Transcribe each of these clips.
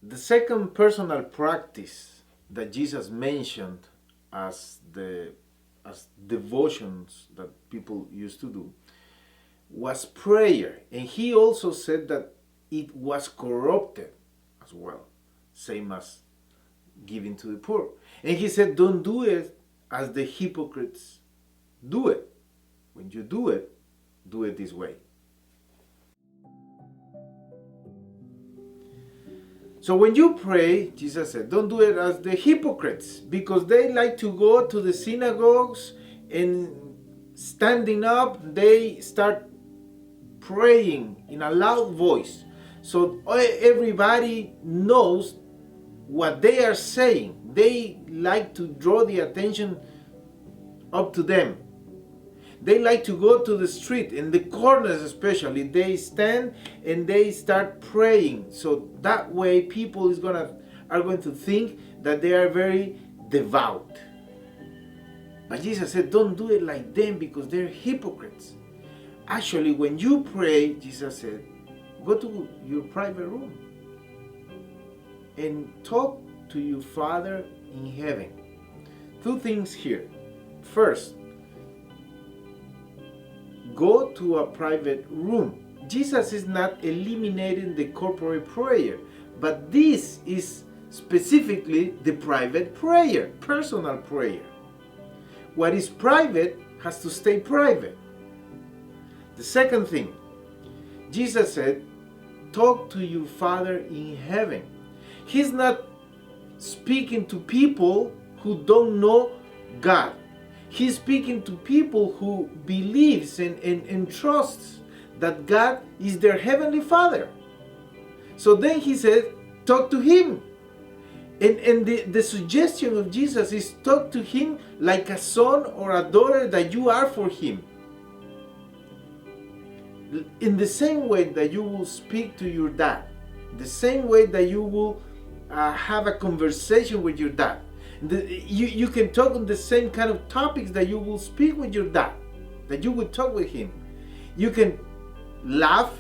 The second personal practice that Jesus mentioned as devotions that people used to do was prayer. And he also said that it was corrupted as well, same as giving to the poor. And he said, don't do it as the hypocrites do it. When you do it this way. So when you pray, Jesus said, don't do it as the hypocrites, because they like to go to the synagogues and standing up, they start praying in a loud voice. So everybody knows what they are saying. They like to draw the attention up to them. They like to go to the street, in the corners especially. They stand and they start praying. So that way people are going to think that they are very devout. But Jesus said, don't do it like them because they're hypocrites. Actually, when you pray, Jesus said, go to your private room and talk to your Father in heaven. Two things here. First, go to a private room. Jesus is not eliminating the corporate prayer, but this is specifically the private prayer, personal prayer. What is private has to stay private. The second thing, Jesus said, talk to your Father in heaven. He's not speaking to people who don't know God. He's speaking to people who believes and trusts that God is their heavenly Father. So then he said, talk to him. And the suggestion of Jesus is talk to him like a son or a daughter that you are for him. In the same way that you will speak to your dad. The same way that you will have a conversation with your dad. You can talk on the same kind of topics that you will speak with your dad, that you will talk with him. You can laugh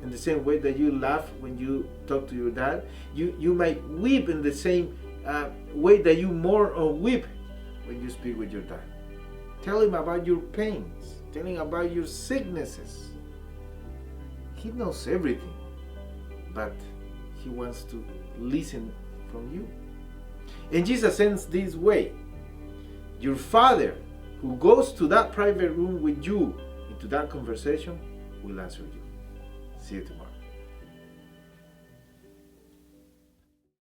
in the same way that you laugh when you talk to your dad. You might weep in the same way that you mourn or weep when you speak with your dad. Tell him about your pains. Tell him about your sicknesses. He knows everything, but he wants to listen from you. And Jesus ends this way. Your Father, who goes to that private room with you into that conversation, will answer you. See you tomorrow.